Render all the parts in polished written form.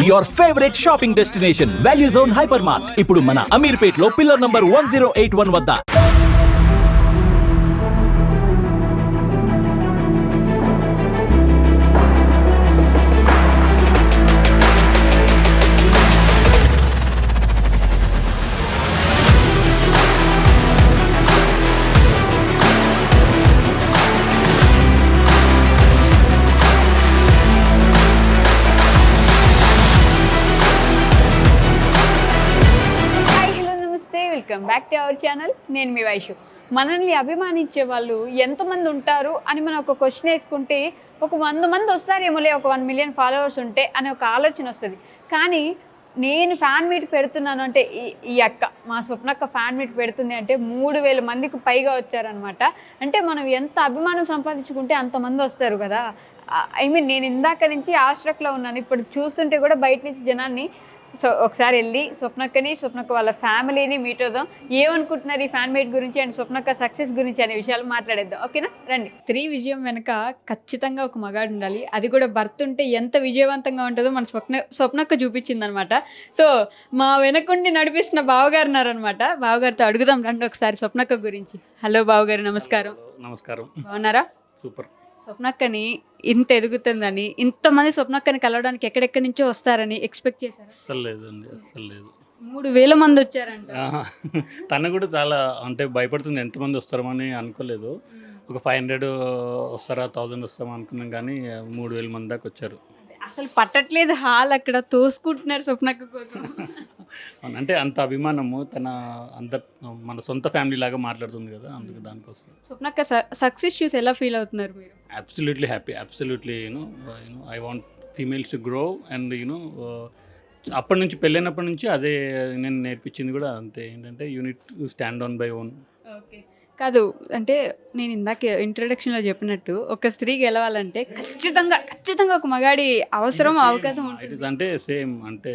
your favorite shopping destination, Value Zone Hypermart. ఇప్పుడు మన అమీర్పేట్లో pillar number 1081 వద్ద. Welcome back to our channel. నేను మీ వైషు. మనల్ని అభిమానించే వాళ్ళు ఎంతమంది ఉంటారు అని మనం ఒక క్వశ్చన్ వేసుకుంటే ఒక 100 మంది వస్తారేమోలే, ఒక 1 మిలియన్ ఫాలోవర్స్ ఉంటే అనే ఒక ఆలోచన వస్తుంది. కానీ నేను ఫ్యాన్ మీట్ పెడుతున్నాను అంటే ఈ అక్క మా స్వప్నక్క ఫ్యాన్ మీట్ పెడుతుంది అంటే 3000 మందికి పైగా వచ్చారనమాట. అంటే మనం ఎంత అభిమానం సంపాదించుకుంటే అంతమంది వస్తారు కదా. ఐ మీన్ నేను ఇందాక నుంచి ఆశ్రక్లో ఉన్నాను, ఇప్పుడు చూస్తుంటే కూడా బయట నుంచి జనాన్ని. సో ఒకసారి వెళ్ళి స్వప్నక్క వాళ్ళ ఫ్యామిలీని మీట్ అవుదాం. ఏమనుకుంటున్నారు ఈ ఫ్యాన్ మీట్ గురించి అండ్ స్వప్నక్క సక్సెస్ గురించి అనే విషయాలు మాట్లాడేద్దాం. ఓకేనా, రండి. స్త్రీ విజయం వెనక ఖచ్చితంగా ఒక మగాడు ఉండాలి. అది కూడా భర్త ఉంటే ఎంత విజయవంతంగా ఉంటుందో మన స్వప్నక్క చూపించింది అనమాట. సో మా వెనకుండి నడిపిస్తున్న బావగారు ఉన్నారనమాట. బావగారితో అడుగుదాం రండి ఒకసారి స్వప్నక్క గురించి. హలో బావగారు, నమస్కారం. నమస్కారం. బాగున్నారా? సూపర్. స్వప్నక్కని ఇంత ఎదుగుతుందని, ఇంతమంది స్వప్నక్కని కలవడానికి ఎక్కడెక్కడి నుంచో వస్తారని ఎక్స్పెక్ట్ చేశారు? అస్సలు లేదండి, అస్సలు లేదు. 3000 మంది వచ్చారంట. తను కూడా చాలా అంటే భయపడుతుంది, ఎంతమంది వస్తారని అనుకోలేదు. ఒక 500 వస్తారా 1000 వస్తామా అనుకున్నాం, కానీ 3000 మంది దాకా వచ్చారు. అసలు పట్టట్లేదు హాల్, అక్కడ తోసుకుంటున్నారు స్వప్నక్క కోసం. అంటే అంత అభిమానము, తన అంత మన సొంత ఫ్యామిలీ లాగా మాట్లాడుతుంది కదా, అందుకు దానికోసం. స్వప్నక్క సక్సెస్ చూసి ఎలా ఫీల్ అవుతున్నారు మీరు? Absolutely happy, absolutely I want females to grow and అప్పటి నుంచి పెళ్ళైనప్పటి నుంచి అదే నేను నేర్పించింది కూడా అంతే. ఏంటంటే unit stand on by own. Okay కాదు, అంటే నేను ఇందాక ఇంట్రడక్షన్లో చెప్పినట్టు ఒక స్త్రీ గెలవాలంటే ఖచ్చితంగా ఒక మగాడి అవసరం, అవకాశం ఉంటుంది. అంటే సేమ్ అంటే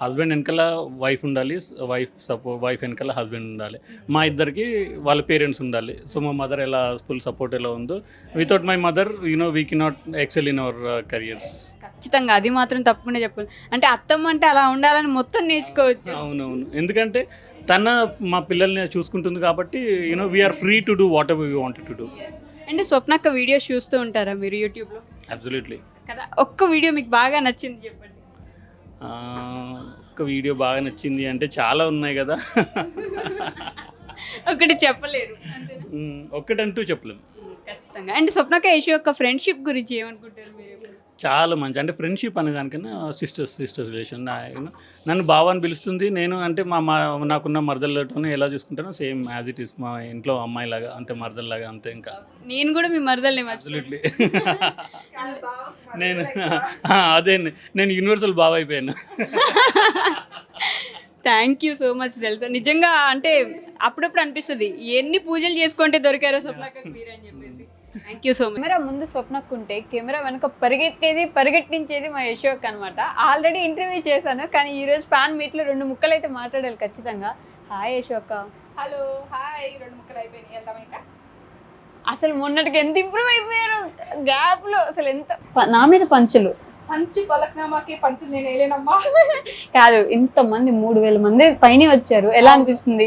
హస్బెండ్ వెనకాల వైఫ్ ఉండాలి, వైఫ్ వెనకాల హస్బెండ్ ఉండాలి. మా ఇద్దరికి వాళ్ళ పేరెంట్స్ ఉండాలి. సో మా మదర్ ఎలా ఫుల్ సపోర్ట్ ఎలా ఉందో, without my mother we cannot excel in our careers. ఖచ్చితంగా అది మాత్రం తప్పకుండా చెప్పాలి. అంటే అత్తమ్మ అంటే అలా ఉండాలని మొత్తం నేర్చుకోవచ్చు. అవునవును, ఎందుకంటే తన మా పిల్లల్ని చూసుకుంటుంది కాబట్టి we are free to do whatever we wanted to do. అంటే స్వప్నక్క వీడియోస్ చూస్తూ ఉంటారా మీరు యూట్యూబ్లో? అబ్సల్యూట్లీ. కదా, ఒక్క వీడియో మీకు బాగా నచ్చింది చెప్పండి. ఒక్క వీడియో బాగా నచ్చింది అంటే చాలా ఉన్నాయి కదా. ఒకటి చెప్పలేరు, ఒక్కటంటూ చెప్పలేము. ఖచ్చితంగా. అండ్ స్వప్నక్క యశు యొక్క ఫ్రెండ్షిప్ గురించి ఏమనుకుంటారు మీరు? చాలా మంచి, అంటే ఫ్రెండ్షిప్ అనే దానికన్నా సిస్టర్స్ రిలేషన్. నన్ను బావ అని పిలుస్తుంది, నేను అంటే నాకున్న మరదలతోనే ఎలా చూసుకుంటానో సేమ్ యాజ్ ఇట్ ఈస్ మా ఇంట్లో అమ్మాయిలాగా, అంటే మరదల్లాగా అంతే. ఇంకా నేను కూడా మీ మరదల్ని. అబ్సల్యూట్లీ. అదే నేను యూనివర్సల్ బావ అయిపోయాను. Thank you so much. తెలుసా నిజంగా అంటే అప్పుడప్పుడు అనిపిస్తుంది ఎన్ని పూజలు చేసుకుంటే దొరికారో స్వప్నక్క మీరు అని చెప్పేసి. Thank you so much. Camera ముందు స్వప్నక్క ఉంటే కెమెరా వెనక పరిగెట్టించేది మా యశోక్ అనమాట. ఆల్రెడీ ఇంటర్వ్యూ చేశాను, కానీ ఈరోజు ఫ్యాన్ మీట్లో 2 ముక్కలు అయితే మాట్లాడాలి ఖచ్చితంగా. హాయ్ యశోక్క. Hello hi. 2 ముక్కలు అయిపోయినాయి, వెళ్దాం ఇంకా. అసలు మొన్నటికి ఎంత ఇంప్రూవ్ అయిపోయారు గ్యాప్లో, అసలు ఎంత నా మీద పంచులు. పంచి పలక్నామాకి పంచులు నేను వేయలేనమ్మా. కాదు, ఇంతమంది 3000 మంది పైన వచ్చారు, ఎలా అనిపిస్తుంది?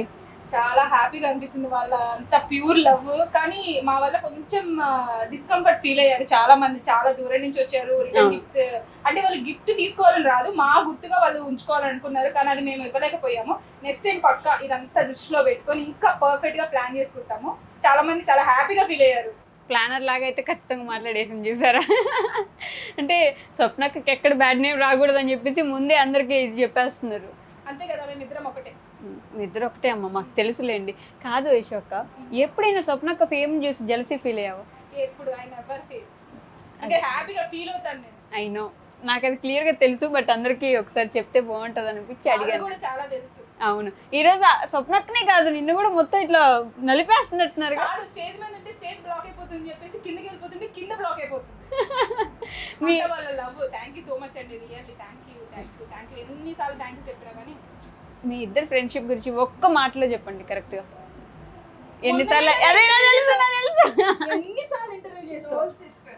చాలా హ్యాపీగా అనిపిస్తుంది. వాళ్ళ అంత ప్యూర్ లవ్, కానీ మా వల్ల కొంచెం డిస్కంఫర్ట్ ఫీల్ అయ్యారు చాలా మంది. చాలా దూరం నుంచి వచ్చారు. రిటర్న్ గిఫ్ట్స్ అంటే వాళ్ళు గిఫ్ట్ తీసుకోవాలని రాదు, మా గుర్తుగా వాళ్ళు ఉంచుకోవాలనుకున్నారు, కానీ అది మేము ఇవ్వలేకపోయాము. నెక్స్ట్ టైం పక్కా ఇదంతా దృష్టిలో పెట్టుకొని ఇంకా పర్ఫెక్ట్ గా ప్లాన్ చేసుకుంటాము. చాలా మంది చాలా హ్యాపీగా ఫీల్ అయ్యారు. ప్లానర్ లాగా అయితే ఖచ్చితంగా మాట్లాడేసింది చూసారా. అంటే స్వప్నకి ఎక్కడ బ్యాడ్ నేమ్ రాకూడదని చెప్పేసి ముందే అందరికీ ఇది చెప్పేస్తున్నారు. అంతే కదా, మేము ఇద్దరం ఒకటే. ఇద్దరు ఒకటే అమ్మ, మాకు తెలుసులేండి. కాదు యశోక్క, ఎప్పుడైనా స్వప్నక్క ఫేమ్ చూసి జెలసీ ఫీల్ అయ్యావా? ఎప్పుడు ఆయన ఎవర్ ఫీల్, అంటే హ్యాపీగా ఫీల్ అవుతాను నేను. అయినో నాకు అది క్లియర్గా తెలుసు, బట్ అందరికీ ఒకసారి చెప్తే బాగుంటుంది అనిపించి అడిగాను. చాలా తెలుసు. అవును, ఈరోజు స్వప్నక్కనే కాదు నిన్ను కూడా మొత్తం ఇట్లా నలిపేస్తున్నట్టున్నారు. స్టేజ్ మీద ఉంటే స్టేజ్ బ్లాక్ అయిపోతుంది చెప్పేసి కిందకి వెళ్ళిపోతుంటే కింద బ్లాక్ అయిపోతుంది. మీ వాళ్ళ love. Thank you so much అండి, రియల్లీ థ్యాంక్ యూ. ఎన్నిసార్లు థ్యాంక్ యూ చెప్పినా కానీ. మీ ఇద్దరు ఫ్రెండ్షిప్ గురించి ఒక్క మాటలో చెప్పండి కరెక్ట్గా. ఎన్నిసార్లు ఎన్నిసార్లు ఇంటర్వ్యూ చేస్తాం.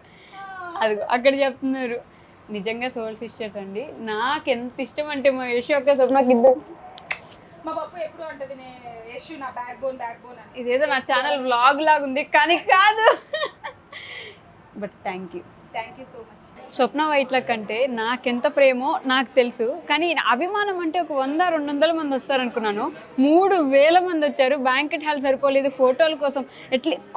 అది అక్కడ చెప్తున్నారు. నిజంగా సోల్ సిస్టర్స్ అండి. నాకు ఎంత ఇష్టం అంటే మా యశు అక్క స్వప్నకి ఇద్దరు. మా పప్పు ఎప్పుడు అంటది యశు నా బ్యాక్ బోన్ అని. ఇదేదో నా ఛానల్ వ్లాగ్ లాగా ఉంది కానీ కాదు. But thank you so much. Swapna Vaitla కంటే నాకెంత ప్రేమో నాకు తెలుసు, కానీ అభిమానం అంటే ఒక 100-200 మంది వస్తారనుకున్నాను. 3000 మంది వచ్చారు. బ్యాంకెట్ హాల్ సరిపోలేదు, ఫోటోల కోసం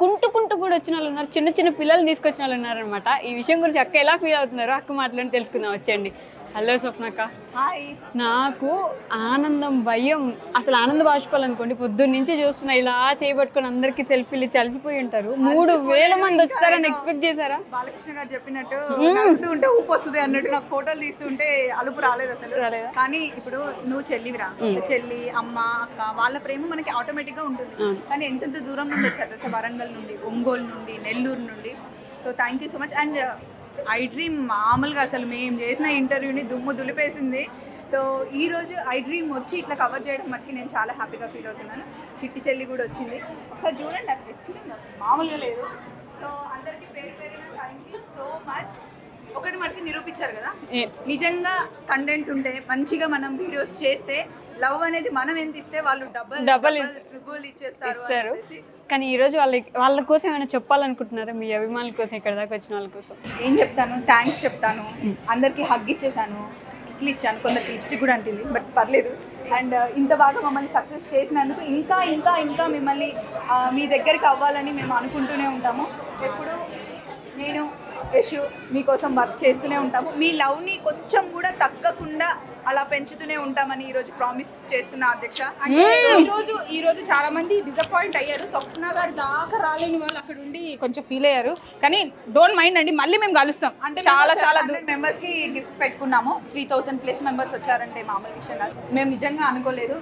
కుంటూ కూడా వచ్చిన వాళ్ళు ఉన్నారు, చిన్న చిన్న పిల్లలు తీసుకొచ్చిన వాళ్ళు ఉన్నారనమాట. ఈ విషయం గురించి అక్క ఎలా ఫీల్ అవుతున్నారో అక్క మాట్లాడి తెలుసుకుందాం వచ్చేయండి. హలో స్వప్నక్క. హాయ్. నాకు ఆనందం, భయం, అసలు ఆనంద బాష్పాలు అనుకోండి. పొద్దున్న నుంచి చూస్తున్నా ఇలా చేయబట్టుకొని అందరికీ సెల్ఫీలు ఇచ్చి అలసిపోయి ఉంటారు. 3000 మంది వచ్చారని ఎక్స్పెక్ట్ చేశారా? బాలకృష్ణ గారు చెప్పినట్టు నవ్వుతూ ఉంటే ఊపు వస్తుంది అన్నట్టు నాకు ఫోటోలు తీస్తుంటే అలుపు రాలేదు అసలు. కానీ ఇప్పుడు నువ్వు చెల్లివిరా, చెల్లి, అమ్మ, అక్క, వాళ్ళ ప్రేమ మనకి ఆటోమేటిక్ గా ఉంటుంది. కానీ ఎంతెంత దూరం నుండి వచ్చారు అసలు, వరంగల్ నుండి, ఒంగోలు నుండి, నెల్లూరు నుండి. So thank you so much. And I dream మామూలుగా అసలు మేము చేసిన ఇంటర్వ్యూని దుమ్ము దులిపేసింది. సో ఈరోజు ఐ డ్రీమ్ వచ్చి ఇట్లా కవర్ చేయడం మటుకి నేను చాలా హ్యాపీగా ఫీల్ అవుతున్నాను. చిట్టి చెల్లి కూడా వచ్చింది, ఒకసారి చూడండి. అది అసలు మామూలుగా లేదు. సో అందరికీ పేరు పేరున థ్యాంక్ యూ సో మచ్. ఒకటి మటుకు నిరూపించారు కదా, నిజంగా కంటెంట్ ఉంటే మంచిగా మనం వీడియోస్ చేస్తే లవ్ అనేది మనం ఎంత ఇస్తే వాళ్ళు డబల్ ట్రిపుల్ ఇచ్చేస్తారు. కానీ ఈరోజు వాళ్ళ కోసం ఏమైనా చెప్పాలనుకుంటున్నారా? మీ అభిమానుల కోసం, ఇక్కడ దాకా వచ్చిన వాళ్ళ కోసం ఏం చెప్తాను? థ్యాంక్స్ చెప్తాను. అందరికీ హగ్ ఇచ్చేసాను, కిస్లు ఇచ్చాను, కొందరికి లిప్స్టిక్ కూడా అంటుంది, బట్ పర్లేదు. అండ్ ఇంత బాగా మమ్మల్ని సక్సెస్ చేసినందుకు ఇంకా ఇంకా ఇంకా మిమ్మల్ని మీ దగ్గరికి అవ్వాలని మేము అనుకుంటూనే ఉంటాము. ఎప్పుడు నేను యశు మీకోసం వర్క్ చేస్తూనే ఉంటాము. మీ లవ్ని కొంచెం కూడా తగ్గకుండా అలా పెంచుతూనే ఉంటామని ఈరోజు ప్రామిస్ చేస్తున్నా అధ్యక్ష. ఈ రోజు చాలా మంది డిసప్పాయింట్ అయ్యారు. స్వప్న గారు దాకా రాలేని వాళ్ళు అక్కడ ఉండి కొంచెం ఫీల్ అయ్యారు. కానీ డోంట్ మైండ్ అండి, మళ్ళీ మేము కలుస్తాం. అంటే చాలా మెంబర్స్ కి గిఫ్ట్స్ పెట్టుకున్నాము. 3000+ మెంబర్స్ వచ్చారంటే మామూలు విషయం కాదు. మేము నిజంగా అనుకోలేదు.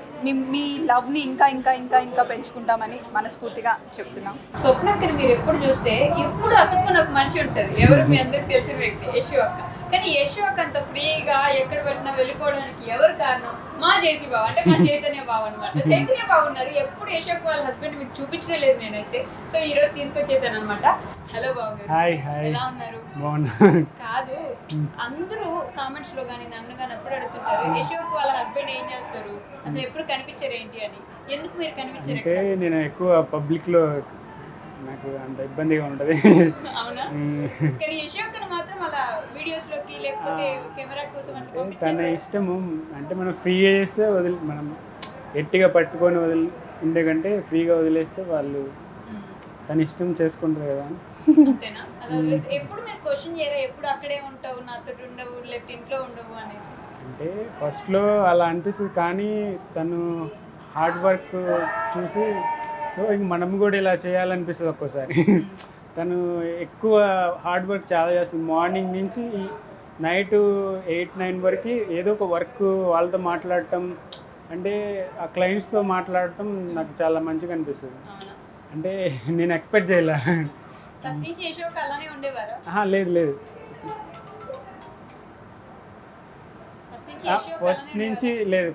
మీ లవ్ ని ఇంకా ఇంకా ఇంకా ఇంకా పెంచుకుంటామని మనస్ఫూర్తిగా చెప్తున్నాం. స్వప్నక్కని మీరు ఎప్పుడు చూస్తే ఎప్పుడు అతుక్కున్న ఒక మనిషి ఉంటారు. ఎవరు మీ అందరికి తెలిసిన వ్యక్తి యశు అక్క. కానీ యశు అక్క అంత ఫ్రీగా ఎక్కడ పెట్టినా వెళ్ళిపోవడానికి ఎవరు కారణం? మా జేసీ బావ, అంటే మా చైతన్య బావ అనమాట. చైతన్య బావ ఉన్నారు. ఎప్పుడు యశు అక్క వాళ్ళ హస్బెండ్ మీకు చూపించనే లేదు నేనైతే. సో ఈ రోజు తీసుకొచ్చేసాను అనమాట. హలో బావ గారు, ఎలా ఉన్నారు? కాదు, అందరూ కామెంట్స్ లో కానీ నన్ను కానీ అప్పుడు అడుగుతుంటారు, యశు అక్క వాళ్ళ హస్బెండ్ ఏం చేస్తారు, అసలు ఎప్పుడు కనిపించారు ఏంటి అని. ఎందుకు మీరు కనిపించారు? అంటే నేను ఎక్కువ పబ్లిక్ లో నాకు అంత ఇబ్బందిగా ఉంటది. అవునా? కానీ యశు అక్కను మాత్రం అలా వీడియోస్ లోకి లేకపోతే కెమెరా కోసం అంటే తన ఇష్టము. అంటే మనం ఫ్రీగా చేస్తే మనం గట్టిగా పట్టుకొని ఉండే కంటే ఫ్రీగా వదిలేస్తే వాళ్ళు తన ఇష్టం చేసుకుంటారు కదా. అంతేనా? అలా ఎప్పుడు మీరు క్వశ్చన్ చేయరా, ఎప్పుడు అక్కడే ఉంటావు, నాతో ఉండవు, లేకపోతే ఇంట్లో ఉండవు అనేసి? అంటే ఫస్ట్లో అలా అనిపిస్తుంది, కానీ తను హార్డ్ వర్క్ చూసి సో ఇంక మనం కూడా ఇలా చేయాలనిపిస్తుంది ఒక్కోసారి. తను ఎక్కువ హార్డ్ వర్క్ చాలా చేస్తుంది. మార్నింగ్ నుంచి నైట్ 8-9 వరకు ఏదో ఒక వర్క్ వాళ్ళతో మాట్లాడటం, అంటే ఆ క్లయింట్స్తో మాట్లాడటం నాకు చాలా మంచిగా అనిపిస్తుంది. అంటే నేను ఎక్స్పెక్ట్ చేయలే. లేదు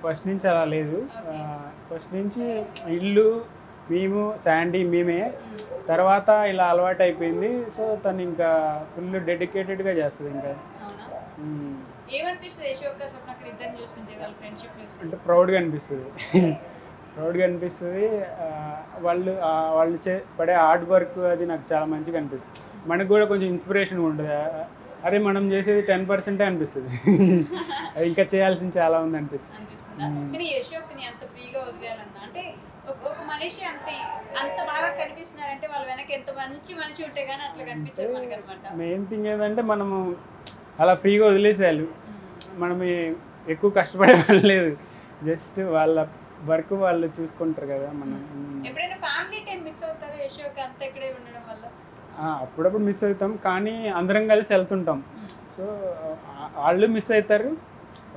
ఫస్ట్ నుంచి అలా లేదు. ఫస్ట్ నుంచి ఇల్లు మేము, శాండీ మేమే, తర్వాత ఇలా అలవాటు అయిపోయింది. సో తను ఇంకా ఫుల్ డెడికేటెడ్గా చేస్తుంది. ఇంకా అంటే ప్రౌడ్గా అనిపిస్తుంది. వాళ్ళు పడే హార్డ్ వర్క్ అది నాకు చాలా మంచిగా అనిపిస్తుంది. మనకు కూడా కొంచెం ఇన్స్పిరేషన్ ఉంటుంది. అరే మనం చేసేది 10% అనిపిస్తుంది, అది ఇంకా చేయాల్సింది చాలా ఉంది అనిపిస్తుంది. ఒక మనిషి అంత బాగా కనిపిస్తున్నారంటే వాళ్ళ వెనక ఎంత మంచి మనిషి ఉంటే గానీ అట్లా కనిపించారు మనకి అన్నమాట. మెయిన్ థింగ్ ఏంటంటే మనము అలా ఫ్రీగా వదిలేసేయాలి. మనం ఎక్కువ కష్టపడే వాళ్ళు లేదు, జస్ట్ వాళ్ళ వర్క్ వాళ్ళు చూసుకుంటారు కదా. మనం ఎప్పుడైనా ఫ్యామిలీ టైం మిస్ అవుతారు యశోక్ అంతా ఇక్కడే ఉండడం వల్ల? అప్పుడప్పుడు మిస్ అవుతాం, కానీ అందరం కలిసి వెళ్తుంటాం. సో వాళ్ళు మిస్ అవుతారు,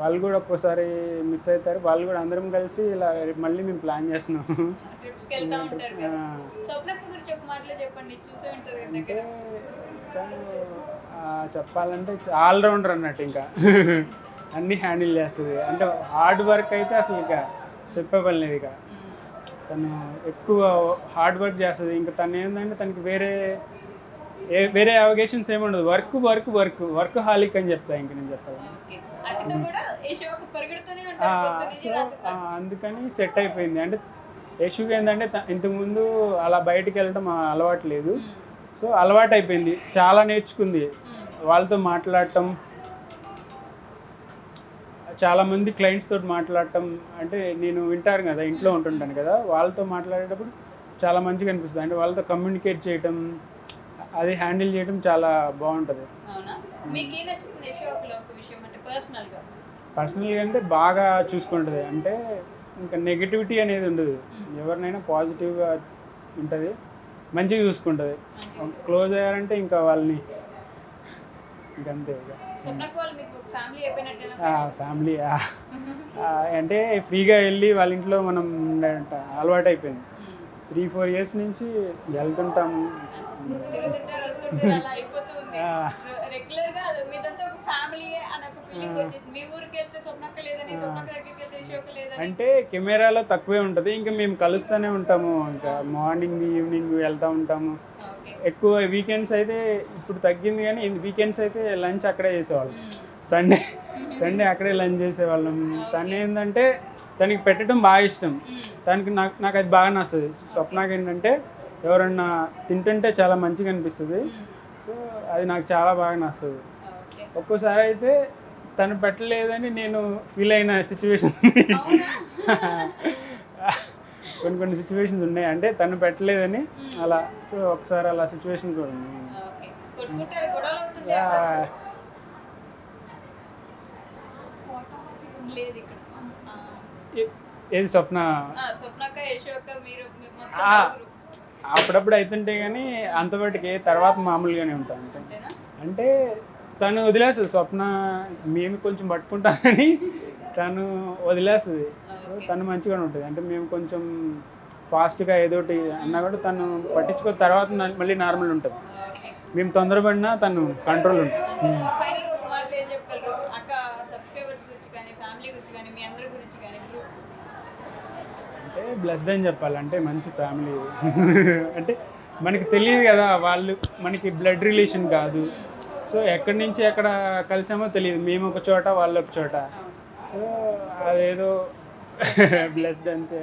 వాళ్ళు కూడా ఒక్కోసారి మిస్ అవుతారు. వాళ్ళు కూడా అందరం కలిసి ఇలా మళ్ళీ మేము ప్లాన్ చేస్తున్నాం. చెప్పాలంటే ఆల్రౌండర్ అన్నట్టు, ఇంకా అన్నీ హ్యాండిల్ చేస్తుంది. అంటే హార్డ్ వర్క్ అయితే అసలు ఇక చెప్పే పని లేదు. ఇక తను ఎక్కువ హార్డ్ వర్క్ చేస్తుంది. ఇంకా తను ఏంటంటే తనకి వేరే వేరే అవగేషన్స్ ఏముండదు, వర్క్ వర్క్ వర్క్ వర్క్ హాలిక్ అని చెప్తా ఇంక నేను చెప్పాలి. ఓకే. అతితో కూడా యశోక పరిగెడుతూనే ఆ, ఉంటాడు పొద్దు నుంచి సో రాత్రి దాకా. అందుకని సెట్ అయిపోయింది. అంటే యశుకి ఏంటంటే ఇంతకుముందు అలా బయటికి వెళ్ళడం అలవాటు లేదు, సో అలవాటు అయిపోయింది, చాలా నేర్చుకుంది. వాళ్ళతో మాట్లాడటం, చాలామంది క్లయింట్స్ తోటి మాట్లాడటం, అంటే నేను వింటాను కదా, ఇంట్లో ఉంటుంటాను కదా, వాళ్ళతో మాట్లాడేటప్పుడు చాలా మంచిగా అనిపిస్తుంది. అంటే వాళ్ళతో కమ్యూనికేట్ చేయటం, అది హ్యాండిల్ చేయడం చాలా బాగుంటుంది. అవునా? మీకు ఏం నచ్చింది యశోకలో ఒక విషయం అంటే పర్సనల్గా? పర్సనల్గా అంటే బాగా చూసుకుంటుంది, అంటే ఇంకా నెగిటివిటీ అనేది ఉండదు, ఎవరినైనా పాజిటివ్గా ఉంటుంది, మంచిగా చూసుకుంటుంది. క్లోజ్ అయ్యారంటే ఇంకా వాళ్ళని ఇంకంతే ఇక స్వప్నకు వాళ్ళు మీకు ఫ్యామిలీ అయిపోయినట్టేనా? ఫ్యామిలీ అంటే ఫ్రీగా వెళ్ళి వాళ్ళ ఇంట్లో మనం అలవాటు అయిపోయింది. 3-4 years నుంచి వెళ్తుంటాము. తిరుగుతుంటారు వస్తుంటారు అలా అయిపోతుంది రెగ్యులర్ గా. అది మీదంతా ఒక ఫ్యామిలీ అని ఒక ఫీలింగ్ వచ్చేసింది. మీ ఊరికి వెళ్తే స్వప్నక్క లేదని, స్వప్నక్క దగ్గరికి వెళ్తే యశోక లేదని. అంటే కెమెరాలో తక్కువే ఉంటుంది, ఇంకా మేము కలుస్తూనే ఉంటాము, ఇంకా మార్నింగ్ ఈవినింగ్ వెళ్తూ ఉంటాము. ఓకే. ఎక్కువ వీకెండ్స్ అయితే ఇప్పుడు తగ్గింది, కానీ వీకెండ్స్ అయితే లంచ్ అక్కడే చేసేవాళ్ళం. సండే అక్కడే లంచ్ చేసేవాళ్ళం. తను ఏంటంటే తనకి పెట్టడం బాగా ఇష్టం, తనకి నాకు అది బాగా నచ్చుతుంది. స్వప్నకి ఏంటంటే ఎవరన్నా తింటుంటే చాలా మంచిగా అనిపిస్తుంది, సో అది నాకు చాలా బాగా నచ్చుతుంది. ఓకే. ఒక్కోసారి అయితే తను పెట్టలేదని నేను ఫీల్ అయిన సిచ్యువేషన్ కొన్ని సిచ్యువేషన్స్ ఉన్నాయి, అంటే తను పెట్టలేదని అలా. సో ఒకసారి అలా సిచ్యువేషన్ కూడా ఉంది. ఓకే. కొట్టుకుంటారు, గొడవలు అవుతుంటాయి. లేదు ఇక్కడ. ఏది స్వప్న స్వప్నక్క యశోక మీరు మొత్తం ఆ. నలుగురు. అప్పుడప్పుడు అవుతుంటే కానీ అంతవరకు తర్వాత మామూలుగానే ఉంటాం. అంతేనా? అంటే తను వదిలేస్తుంది, స్వప్న మేము కొంచెం పట్టుకుంటాం కానీ తను వదిలేస్తుంది. సో తను మంచిగానే ఉంటుంది, అంటే మేము కొంచెం ఫాస్ట్గా ఏదోటి అన్నా కూడా తను పట్టించుకో, తర్వాత మళ్ళీ నార్మల్ ఉంటుంది. ఓకే. మేము తొందరపడినా తను కంట్రోల్ ఉంటుంది. ఫైనల్ గా ఒక మాటలో ఏం చెప్పగలరు అక్క? సబ్స్క్రైబర్స్ గురించి కానీ, ఫ్యామిలీ గురించి కానీ, మీ అందరి గురించి కానీ, గ్రూప్? అంటే బ్లెస్డ్ అని చెప్పాలి, అంటే మంచి ఫ్యామిలీ. అంటే మనకి తెలియదు కదా, వాళ్ళు మనకి బ్లడ్ రిలేషన్ కాదు, సో ఎక్కడి నుంచి ఎక్కడ కలిసామో తెలియదు, మేము ఒక చోట వాళ్ళు ఒక చోట, సో అదేదో బ్లెస్డ్ అంతే.